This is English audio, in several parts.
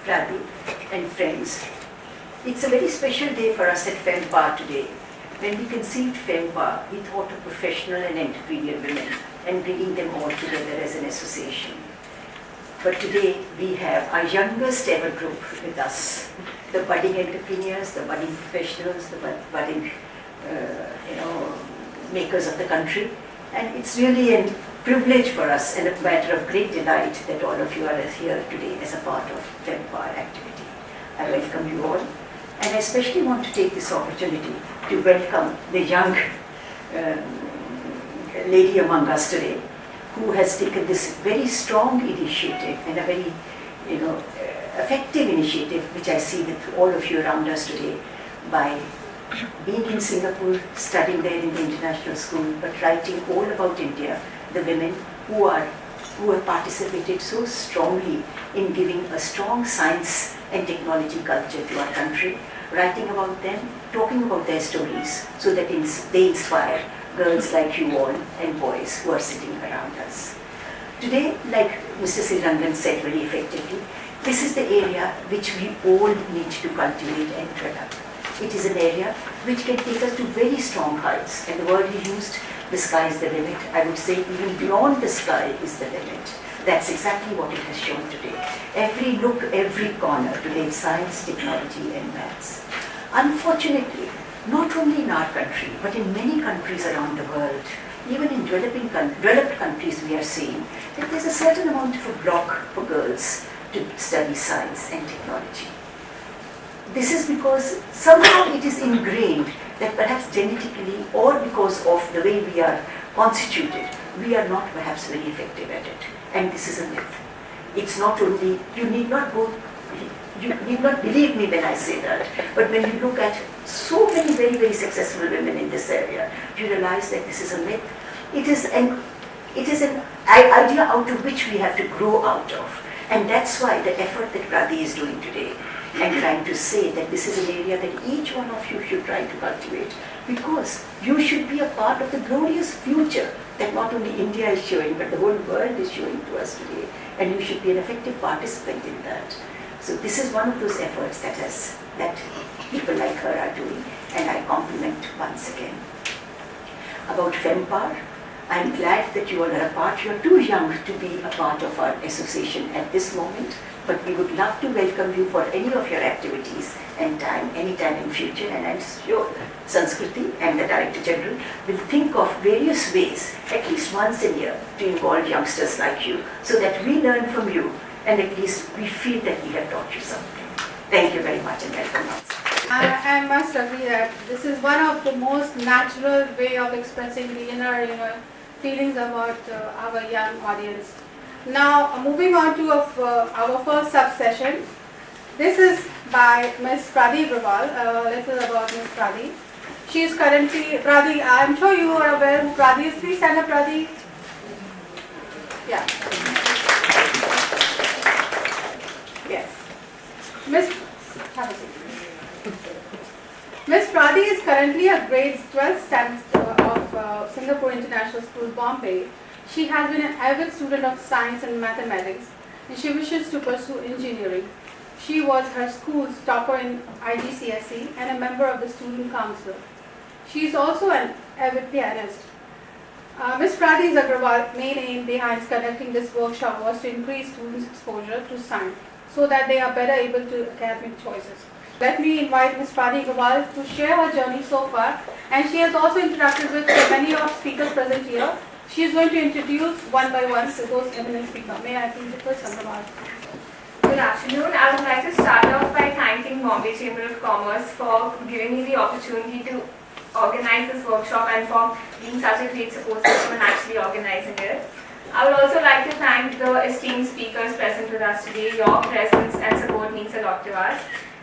Radhi and friends. It's a very special day for us at FEMPA today. When we conceived FEMPA, we thought of professional and entrepreneurial women and bringing them all together as an association. But today we have our youngest ever group with us, the budding entrepreneurs, the budding professionals, the budding makers of the country. And it's really a privilege for us and a matter of great delight that all of you are here today as a part of FEMPA activity. I welcome you all, and I especially want to take this opportunity to welcome the young lady among us today, who has taken this very strong initiative and a very effective initiative, which I see with all of you around us today, by being in Singapore, studying there in the international school, but writing all about India, the women who have participated so strongly in giving a strong science and technology culture to our country, writing about them, talking about their stories, so that they inspire girls like you all and boys who are sitting around us. Today, like Mr. Srirangan said very effectively, this is the area which we all need to cultivate and develop. It is an area which can take us to very strong heights, and the word he used, the sky is the limit. I would say even beyond the sky is the limit. That's exactly what it has shown today. Every nook, every corner today, science, technology and maths. Unfortunately, not only in our country, but in many countries around the world, even in developed countries, we are seeing that there's a certain amount of a block for girls to study science and technology. This is because somehow it is ingrained that perhaps genetically or because of the way we are constituted, we are not perhaps very effective at it. And this is a myth. It's not only, you need not believe me when I say that, but when you look at so many very, very successful women in this area, you realize that this is a myth. It is an idea out of which we have to grow out of. And that's why the effort that Radhi is doing today, and trying to say that this is an area that each one of you should try to cultivate, because you should be a part of the glorious future that not only India is showing, but the whole world is showing to us today, and you should be an effective participant in that. So this is one of those efforts that people like her are doing, and I compliment once again. About FEMPA, I'm glad that you all are a part. You're too young to be a part of our association at this moment, but we would love to welcome you for any of your activities and anytime in future. And I'm sure Sanskriti and the Director General will think of various ways, at least once a year, to involve youngsters like you, so that we learn from you and at least we feel that we have taught you something. Thank you very much and welcome once. I must agree that this is one of the most natural way of expressing the inner, feelings about our young audience. Now, moving on to our first sub-session. This is by Ms. Pradhi Agrawal, a little about Ms. Pradhi. She is currently, Pradhi, I'm sure you are aware who Pradhi is. Please stand up, Pradhi. Yeah. Yes. Have a seat. Ms. Pradhi is currently a grade 12 student of Singapore International School, Bombay. She has been an avid student of science and mathematics, and she wishes to pursue engineering. She was her school's topper in IGCSE and a member of the student council. She is also an avid pianist. Ms. Pradhi Agrawal's main aim behind conducting this workshop was to increase students' exposure to science so that they are better able to academic choices. Let me invite Ms. Pradhi Agrawal to share her journey so far, and she has also interacted with many of speakers present here. She is going to introduce one by one to those eminent speakers. May I please request Agrawal? Good afternoon. I would like to start off by thanking Bombay Chamber of Commerce for giving me the opportunity to organize this workshop and for being such a great support system and actually organizing it. I would also like to thank the esteemed speakers present with us today. Your presence and support means a lot to us.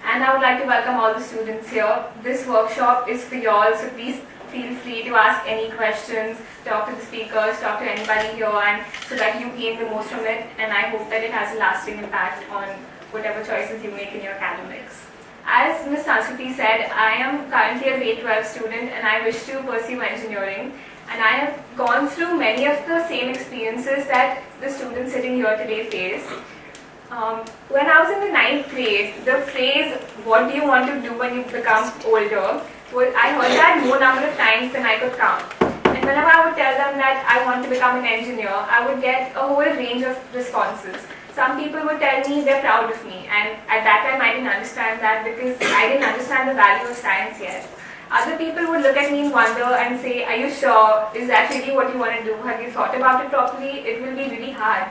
And I would like to welcome all the students here. This workshop is for you all, so please feel free to ask any questions, talk to the speakers, talk to anybody here, and so that you gain the most from it. And I hope that it has a lasting impact on whatever choices you make in your academics. As Ms. Sanskriti said, I am currently a grade 12 student and I wish to pursue engineering. And I have gone through many of the same experiences that the students sitting here today face. When I was in the 9th grade, the phrase, "What do you want to do when you become older?" I heard that more number of times than I could count. And whenever I would tell them that I want to become an engineer, I would get a whole range of responses. Some people would tell me they're proud of me, and at that time I didn't understand that because I didn't understand the value of science yet. Other people would look at me in wonder and say, "Are you sure? Is that really what you want to do? Have you thought about it properly? It will be really hard."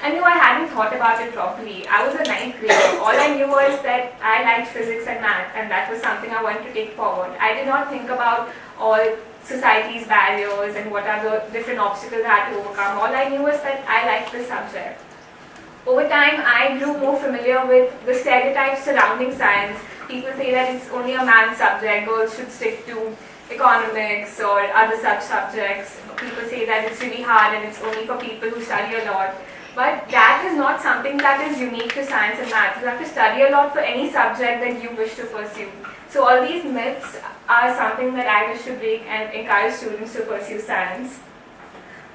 I knew I hadn't thought about it properly. I was a 9th grader. All I knew was that I liked physics and math, and that was something I wanted to take forward. I did not think about all society's barriers and what are the different obstacles I had to overcome. All I knew was that I liked the subject. Over time, I grew more familiar with the stereotypes surrounding science. People say that it's only a man's subject, girls should stick to economics or other such subjects. People say that it's really hard and it's only for people who study a lot. But that is not something that is unique to science and math. You have to study a lot for any subject that you wish to pursue. So all these myths are something that I wish to break and encourage students to pursue science.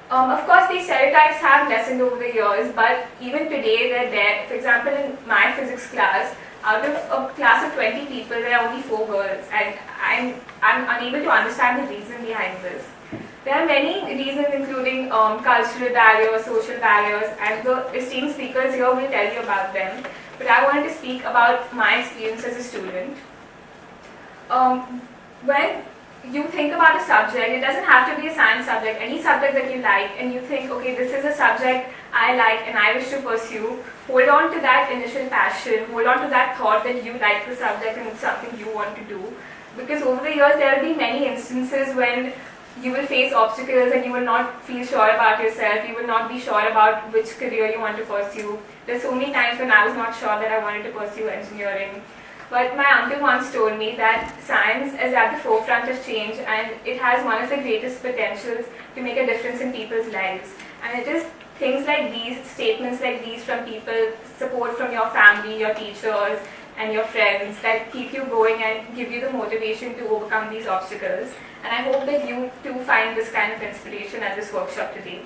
Of course, these stereotypes have lessened over the years, but even today they're there. For example, in my physics class, out of a class of 20 people, there are only 4 girls, and I'm unable to understand the reason behind this. There are many reasons, including cultural barriers, social barriers, and the esteemed speakers here will tell you about them. But I wanted to speak about my experience as a student. When you think about a subject, it doesn't have to be a science subject, any subject that you like, and you think, okay, this is a subject I like and I wish to pursue, hold on to that initial passion, hold on to that thought that you like the subject and it's something you want to do. Because over the years, there will be many instances when you will face obstacles and you will not feel sure about yourself, you will not be sure about which career you want to pursue. There's so many times when I was not sure that I wanted to pursue engineering. But my uncle once told me that science is at the forefront of change and it has one of the greatest potentials to make a difference in people's lives. And it is things like these, statements like these from people, support from your family, your teachers, and your friends that keep you going and give you the motivation to overcome these obstacles. And I hope that you too find this kind of inspiration at this workshop today.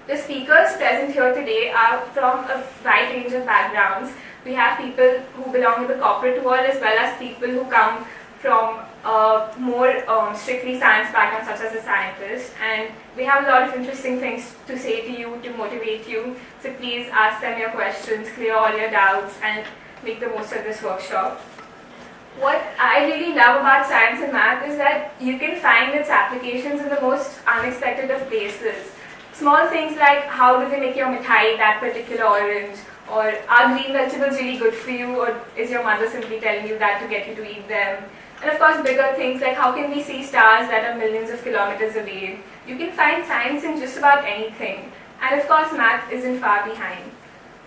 The speakers present here today are from a wide range of backgrounds. We have people who belong to the corporate world as well as people who come from more strictly science background, such as a scientist. And we have a lot of interesting things to say to you, to motivate you. So please ask them your questions, clear all your doubts, and make the most of this workshop. What I really love about science and math is that you can find its applications in the most unexpected of places. Small things like how do they make your mithai that particular orange, or are green vegetables really good for you, or is your mother simply telling you that to get you to eat them? And of course bigger things like how can we see stars that are millions of kilometers away? You can find science in just about anything. And of course math isn't far behind.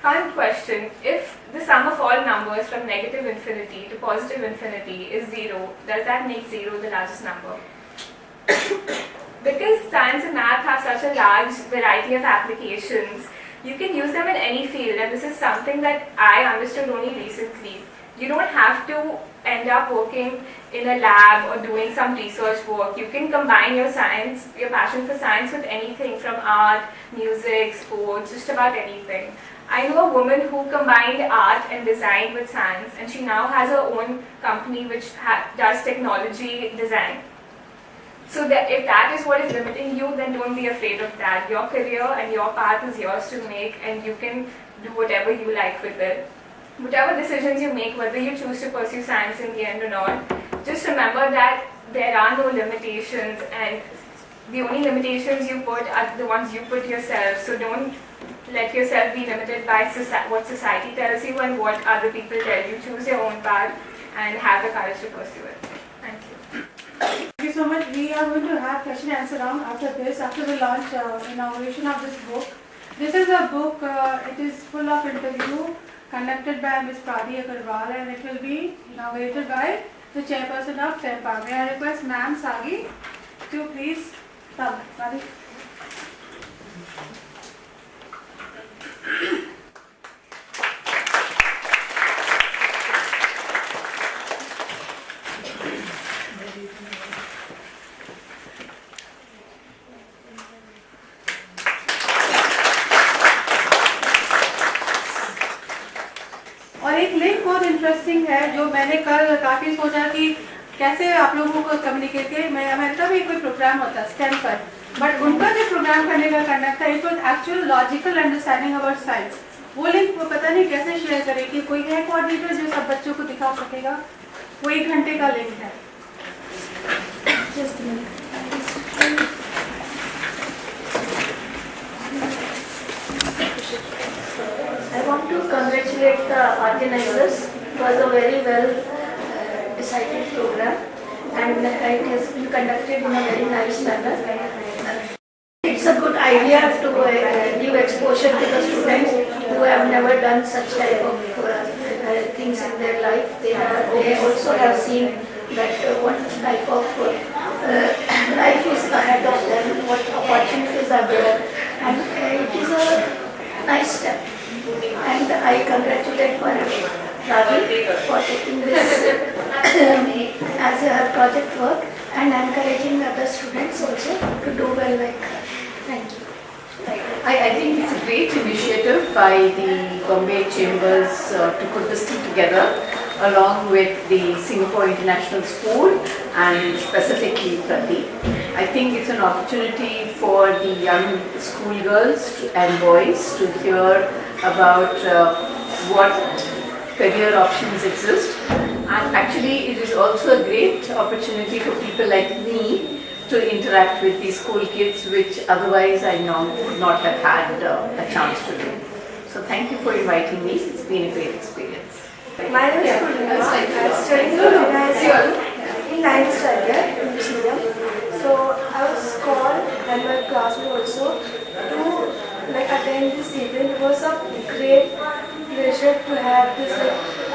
Fun question, if the sum of all numbers from negative infinity to positive infinity is 0, does that make 0 the largest number? Because science and math have such a large variety of applications, you can use them in any field, and this is something that I understood only recently. You don't have to end up working in a lab or doing some research work. You can combine your science, your passion for science with anything from art, music, sports, just about anything. I know a woman who combined art and design with science, and she now has her own company which does technology design. So that if that is what is limiting you, then don't be afraid of that. Your career and your path is yours to make, and you can do whatever you like with it. Whatever decisions you make, whether you choose to pursue science in the end or not, just remember that there are no limitations, and the only limitations you put are the ones you put yourself. So don't let yourself be limited by what society tells you and what other people tell you. Choose your own path and have the courage to pursue it. Thank you. Thank you so much. We are going to have question and answer round after this, after the launch inauguration of this book. This is a book, it is full of interview conducted by Ms. Pradi Agarwal, and it will be inaugurated by the chairperson of FEMPA. May I request Ma'am Sagi to please come. Pradi. एक link बहुत interesting है जो मैंने कल काफ़ी सोचा कि कैसे आप लोगों को कम्युनिकेट किया। मेरा भी कोई प्रोग्राम होता है स्टेम पर, बट उनका जो प्रोग्राम करने का करना था it was actual logical understanding about science. वो लिंक वो पता नहीं कैसे शेयर करें कि कोई है कोऑर्डिनेटर जो सब बच्चों को दिखा सकेगा। वो 1 घंटे का लिंक है। I want to congratulate the organizers. It was a very well decided program and it has been conducted in a very nice manner. It's a good idea to give exposure to the students who have never done such type of things in their life. They also have seen that what type of life is ahead of them, what opportunities are there, and it is a nice step. And I congratulate Ravi for taking this as her project work and encouraging other students also to do well like her. Thank you. I think it's a great initiative by the Bombay Chambers to put this thing together along with the Singapore International School and specifically Pradeep. I think it's an opportunity for the young schoolgirls and boys to hear about what career options exist, and actually it is also a great opportunity for people like me to interact with the school kids, which otherwise I would not have had a chance to do. So thank you for inviting me. It's been a great experience. My name is Purnima. I'm studying in 9th standard in Museum. So I was called and my classmate also to attend this event. It was a great pleasure to have this,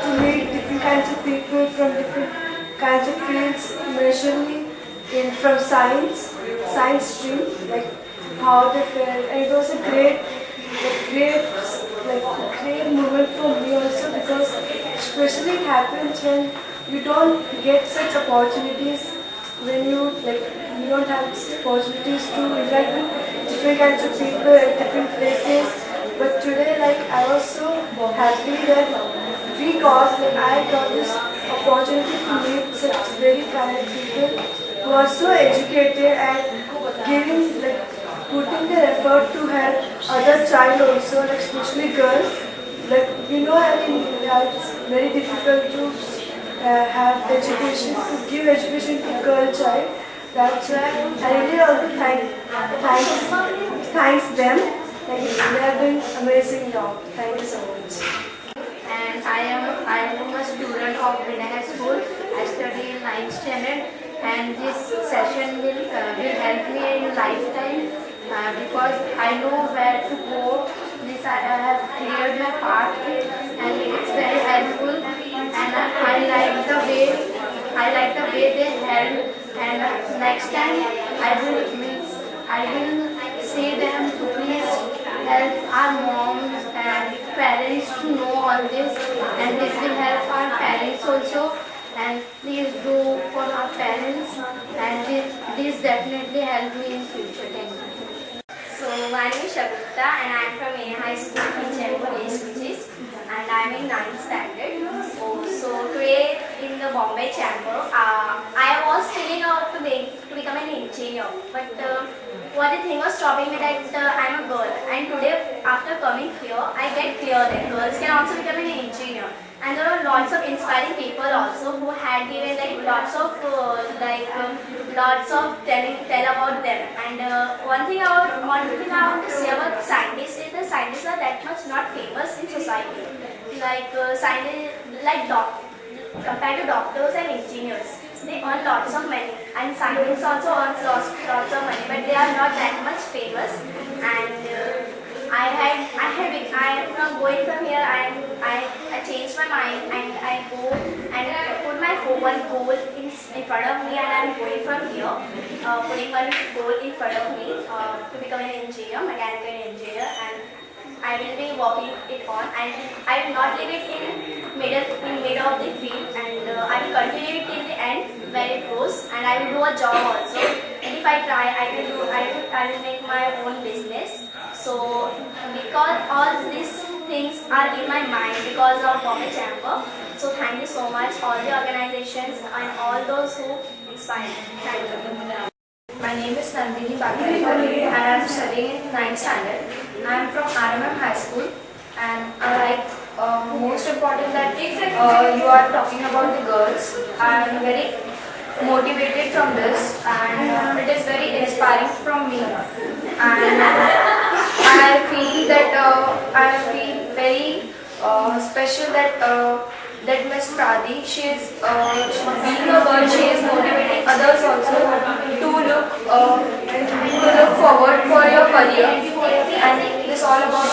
to meet different kinds of people from different kinds of fields, majorly from science stream, like how they felt, and it was a great moment for me also, because especially it happens when you don't get such opportunities, when you don't have opportunities to interact with different kinds of people at different places. But today, I was so happy that I got this opportunity to meet such very kind of people who are so educated and putting their effort to help other child also, especially girls. It's very difficult to have education, to give education to girl child. That's why I really also thanks them. They have been amazing job. Thank you so much. And I am a student of Vinay High School. I study in 9th standard, and this session will help me in lifetime because I know where to go. I have cleared my path, and it's very helpful. And I like the way they help. And next time I will say them to please help our moms and parents to know all this, and this will help our parents also. And please do for our parents, and this definitely help me in future. Thank you. So my name is Shagufta and I am from Vinay High School in Chembur, and I am in 9th standard. So today in the Bombay Chamber, I was thinking of to become an engineer, but what the thing was stopping me that I am a girl, and today after coming here, I get clear that girls can also become an engineer. And there are lots of inspiring people also who had given lots of tell about them. And one thing I want to say about scientists is that scientists are that much not famous in society. Compared to doctors and engineers, they earn lots of money, and scientists also earns lots of money, but they are not that much famous. And I am not going from here. I changed my mind, and I go and put my one goal in front of me, and I am going from here, putting one goal in front of me to become an engineer, mechanical engineer, and I will be working it on, and I will not leave it in middle of the field, and I will continue it till the end where it goes, and I will do a job also. And if I try, I will make my own business. So because all this things are in my mind because of Bombay Chamber. So thank you so much, all the organizations and all those who inspire me. Thank you. My name is Nandini Bhattacharya and I am studying in 9th standard. I am from RMM High School and I like most important that you are talking about the girls. I am very motivated from this and it is very inspiring from me. And I feel that I feel very special that Miss Pradi, she is being a girl, she is motivating others also to look forward for your career, and this all about